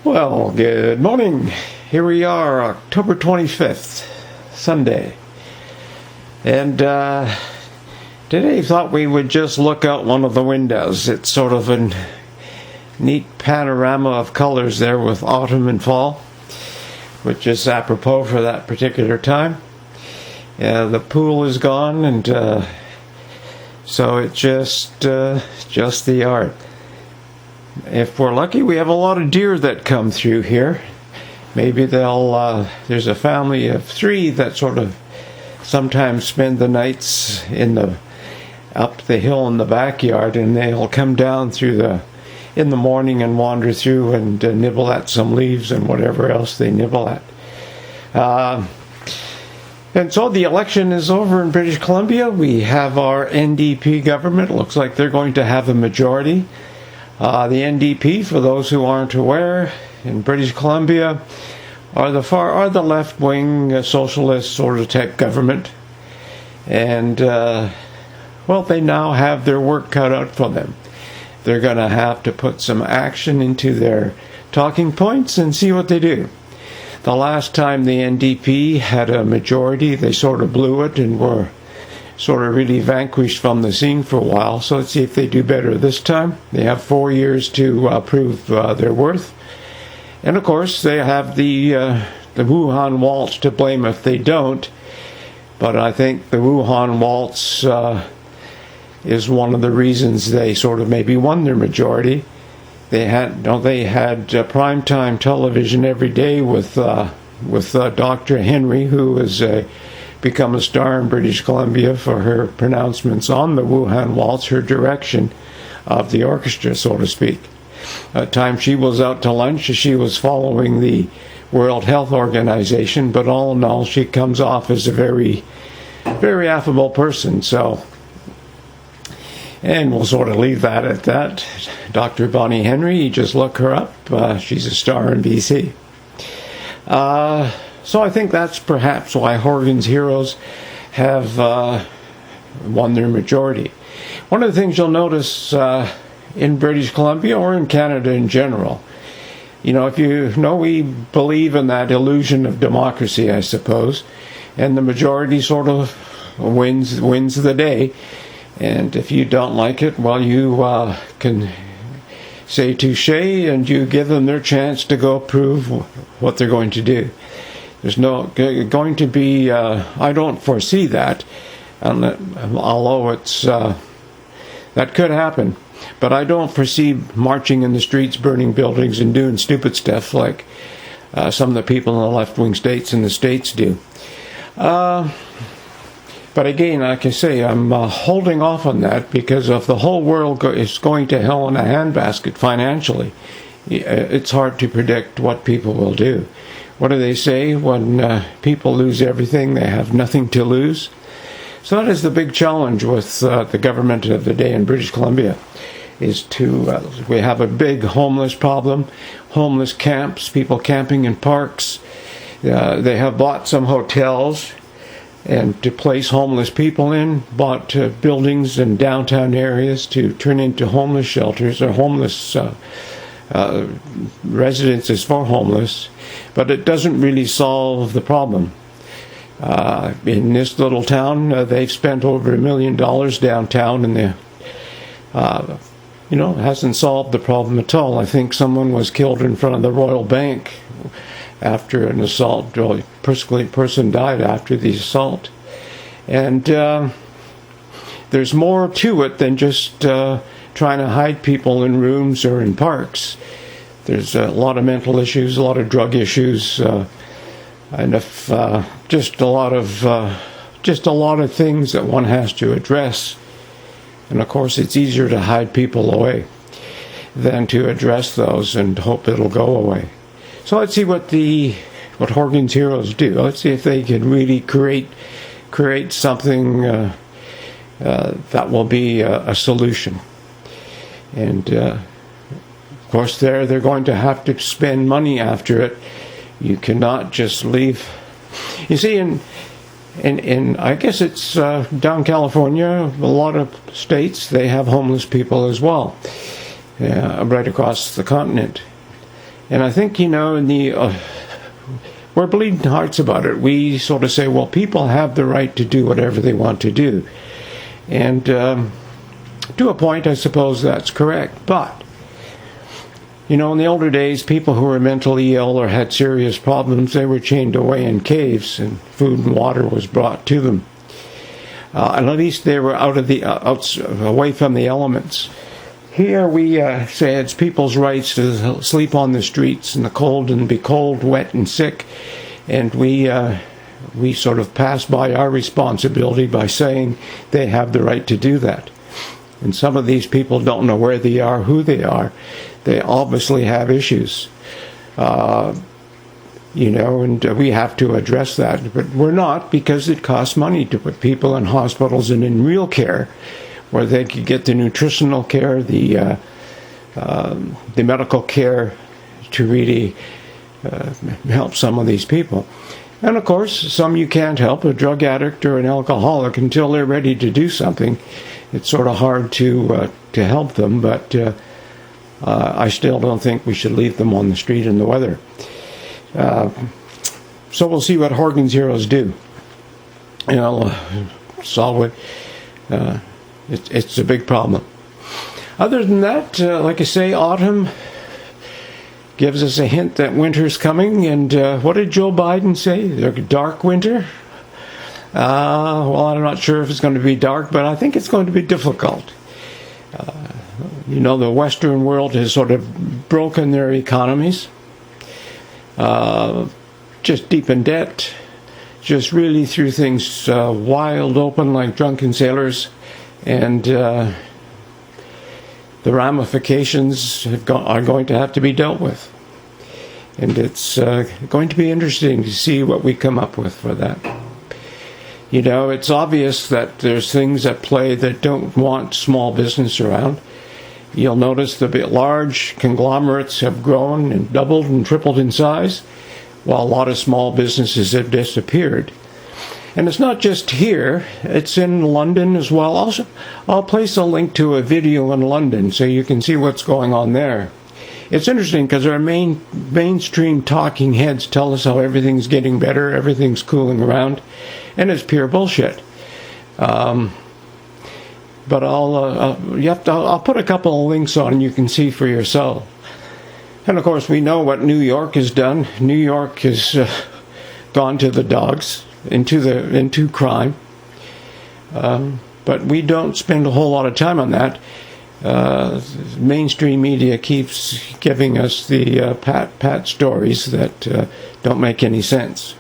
Well, good morning. Here we are, October 25th, Sunday. And today I thought we would just look out one of the windows. It's sort of a neat panorama of colors there with autumn and fall, which is apropos for that particular time. The pool is gone, and so it's just the art. If we're lucky, we have a lot of deer that come through here. Maybe there's a family of 3 that sort of sometimes spend the nights up the hill in the backyard, and they'll come down in the morning and wander through and nibble at some leaves and whatever else they nibble at. And so the election is over in British Columbia. We have our NDP government. It looks like they're going to have a majority. The NDP, for those who aren't aware, in British Columbia are the left-wing socialist sort of type government. And, they now have their work cut out for them. They're going to have to put some action into their talking points and see what they do. The last time the NDP had a majority, they sort of blew it and were sort of really vanquished from the scene for a while. So let's see if they do better this time. They have 4 years to prove their worth. And of course, they have the Wuhan Waltz to blame if they don't. But I think the Wuhan Waltz is one of the reasons they sort of maybe won their majority. They had primetime television every day with Dr. Henry, who has become a star in British Columbia for her pronouncements on the Wuhan Waltz, her direction of the orchestra, so to speak. At times she was out to lunch, she was following the World Health Organization, but all in all, she comes off as a very, very affable person. And we'll sort of leave that at that. Dr. Bonnie Henry, you just look her up. She's a star in BC. So I think that's perhaps why Horgan's Heroes have won their majority. One of the things you'll notice in British Columbia or in Canada in general, we believe in that illusion of democracy, I suppose, and the majority sort of wins the day. And if you don't like it, well, you can say touche, and you give them their chance to go prove what they're going to do. There's no going to be, I don't foresee that, although that could happen. But I don't foresee marching in the streets, burning buildings, and doing stupid stuff like some of the people in the left-wing states in the States do. But again, like I say, I'm holding off on that because if the whole world is going to hell in a handbasket financially, it's hard to predict what people will do. What do they say? When people lose everything, they have nothing to lose. So that is the big challenge with the government of the day in British Columbia, is we have a big homeless problem, homeless camps, people camping in parks. They have bought some hotels and to place homeless people in, bought buildings in downtown areas to turn into homeless shelters or homeless residences for homeless, but it doesn't really solve the problem. In this little town, they've spent over $1 million downtown, and it hasn't solved the problem at all. I think someone was killed in front of the Royal Bank after an assault. A person died after the assault. And there's more to it than just trying to hide people in rooms or in parks. There's a lot of mental issues, a lot of drug issues, and just a lot of things that one has to address. And of course, it's easier to hide people away than to address those and hope it'll go away. So let's see what Horgan's Heroes do. Let's see if they can really create something that will be a solution. And of course, they're going to have to spend money after it. You cannot just leave. You see, in I guess it's down California, a lot of states, they have homeless people as well, right across the continent. And I think, in we're bleeding hearts about it. We sort of say, well, people have the right to do whatever they want to do. And to a point, I suppose that's correct. But, in the older days, people who were mentally ill or had serious problems, they were chained away in caves, and food and water was brought to them. And at least they were away from the elements. Here we say it's people's rights to sleep on the streets in the cold and be cold, wet, and sick. And we sort of pass by our responsibility by saying they have the right to do that. And some of these people don't know where they are, who they are. They obviously have issues. And we have to address that. But we're not, because it costs money to put people in hospitals and in real care, where they could get the nutritional care, the medical care to really help some of these people. And of course, some you can't help, a drug addict or an alcoholic, until they're ready to do something. It's sort of hard to help them, but I still don't think we should leave them on the street in the weather. So we'll see what Horgan's Heroes do. Solve it. It's a big problem. Other than that, like I say, autumn gives us a hint that winter's coming. And what did Joe Biden say? A dark winter? Well, I'm not sure if it's going to be dark, but I think it's going to be difficult. The Western world has sort of broken their economies. Just deep in debt. Just really threw things wild open like drunken sailors. And the ramifications are going to have to be dealt with. And it's going to be interesting to see what we come up with for that. It's obvious that there's things at play that don't want small business around. You'll notice the large conglomerates have grown and doubled and tripled in size, while a lot of small businesses have disappeared. And it's not just here, it's in London as well. Also, I'll place a link to a video in London so you can see what's going on there. It's interesting because our mainstream talking heads tell us how everything's getting better, everything's cooling around, and it's pure bullshit. But I'll put a couple of links on and you can see for yourself. And of course, we know what New York has done. New York has gone to the dogs. Into crime, but we don't spend a whole lot of time on that. Mainstream media keeps giving us the pat stories that don't make any sense.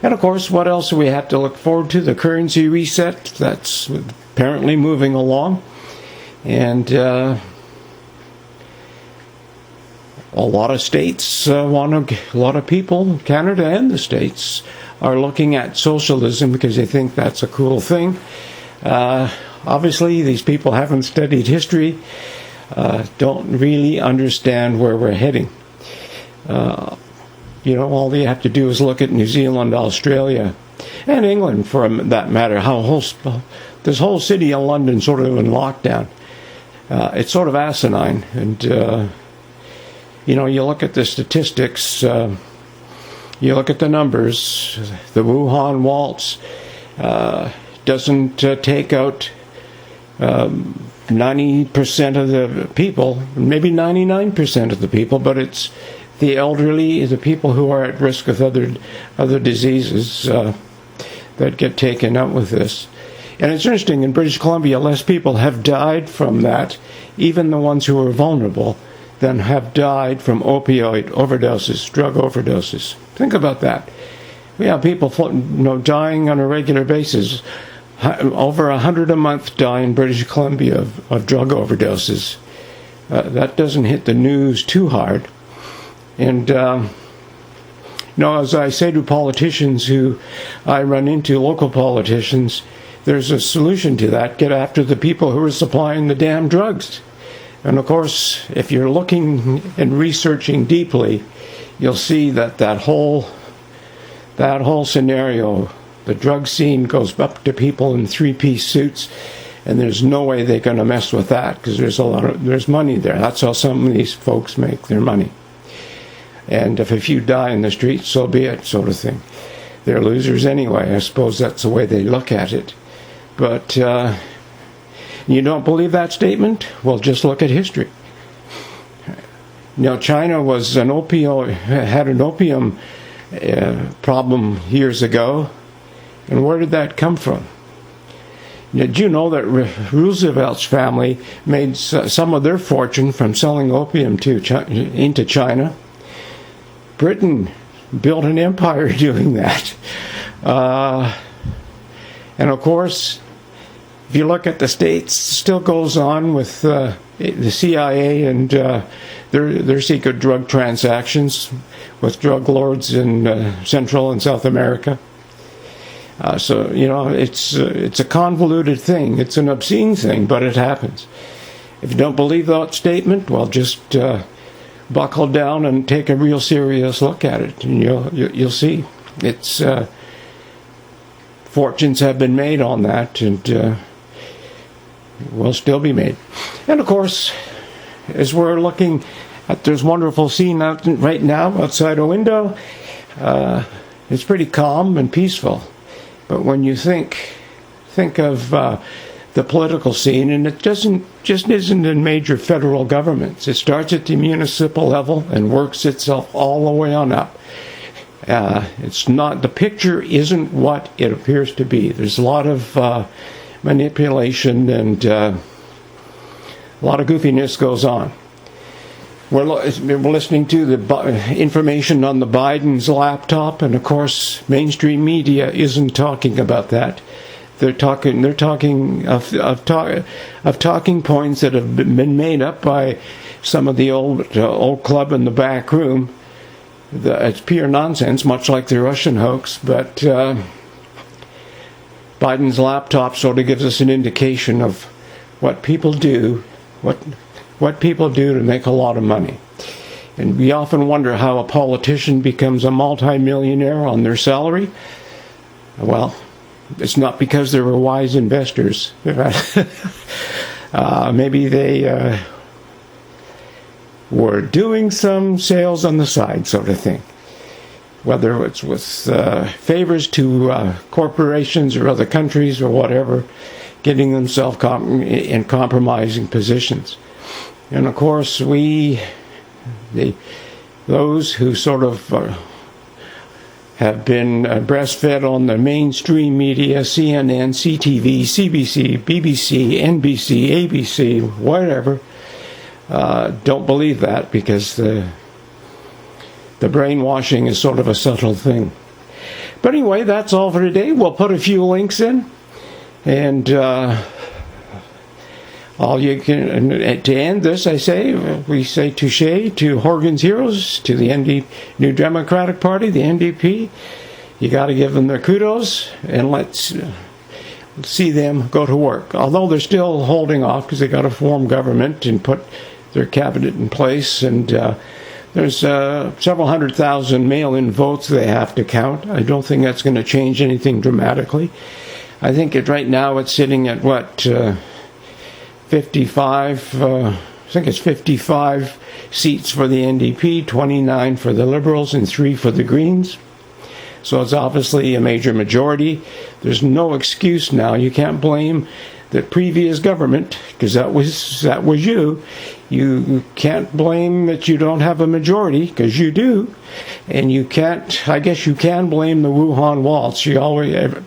And of course, what else do we have to look forward to? The currency reset, that's apparently moving along, and a lot of states a lot of people, Canada and the States, are looking at socialism because they think that's a cool thing. Obviously, these people haven't studied history, don't really understand where we're heading. All they have to do is look at New Zealand, Australia, and England, for that matter, how this whole city of London sort of in lockdown. It's sort of asinine, and you look at the statistics. You look at the numbers. The Wuhan waltz doesn't take out 90% of the people, maybe 99% of the people, but it's the elderly, the people who are at risk with other diseases that get taken out with this. And it's interesting, in British Columbia, less people have died from that, even the ones who are vulnerable, than have died from opioid overdoses, drug overdoses. Think about that. We have people dying on a regular basis. Over 100 a month die in British Columbia of drug overdoses. That doesn't hit the news too hard. And, as I say to politicians who I run into, local politicians, there's a solution to that. Get after the people who are supplying the damn drugs. And of course, if you're looking and researching deeply, you'll see that whole scenario, the drug scene goes up to people in three-piece suits, and there's no way they're going to mess with that because there's money there. That's how some of these folks make their money. And if a few die in the street, so be it, sort of thing. They're losers anyway. I suppose that's the way they look at it. But you don't believe that statement? Well, just look at history. China was had an opium problem years ago. And where did that come from? Did you know that Roosevelt's family made some of their fortune from selling opium into China? Britain built an empire doing that. And of course, if you look at the States, it still goes on with the CIA and their secret drug transactions with drug lords in Central and South America. So it's a convoluted thing. It's an obscene thing, but it happens. If you don't believe that statement, well, just buckle down and take a real serious look at it, and you'll see. It's fortunes have been made on that, and will still be made. And of course, as we're looking at this wonderful scene right now outside a window, it's pretty calm and peaceful. But when you think of the political scene, and it just isn't in major federal governments. It starts at the municipal level and works itself all the way on up. It's not, the picture isn't what it appears to be. There's a lot of manipulation and a lot of goofiness goes on. We're listening to the information on the Biden's laptop, and of course, mainstream media isn't talking about that. They're talking of talking points that have been made up by some of the old club in the back room. It's pure nonsense, much like the Russian hoax. But Biden's laptop sort of gives us an indication of what people do, what people do to make a lot of money. And we often wonder how a politician becomes a multimillionaire on their salary. Well, it's not because they were wise investors. Maybe they were doing some sales on the side, sort of thing. Whether it's with favors to corporations or other countries or whatever, getting themselves in compromising positions. And of course, those who sort of have been breastfed on the mainstream media, CNN, CTV, CBC, BBC, NBC, ABC, whatever, don't believe that, because the brainwashing is sort of a subtle thing. But anyway, that's all for today. We'll put a few links in, and all you can, to end this, we say touche to Horgan's Heroes, to the New Democratic Party, the NDP. You got to give them their kudos, and let's see them go to work. Although they're still holding off because they got to form government and put their cabinet in place, and there's several 100,000 mail-in votes they have to count. I don't think that's going to change anything dramatically. I think right now it's sitting at 55, I think it's 55 seats for the NDP, 29 for the Liberals, and 3 for the Greens. So it's obviously a major majority. There's no excuse now. You can't blame the previous government, because that was you. You can't blame that you don't have a majority, because you do. And you can't, I guess you can blame the Wuhan waltz.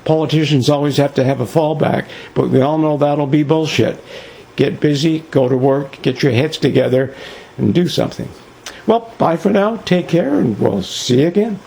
Politicians always have to have a fallback, but we all know that'll be bullshit. Get busy, go to work, get your heads together, and do something. Well, bye for now. Take care, and we'll see you again.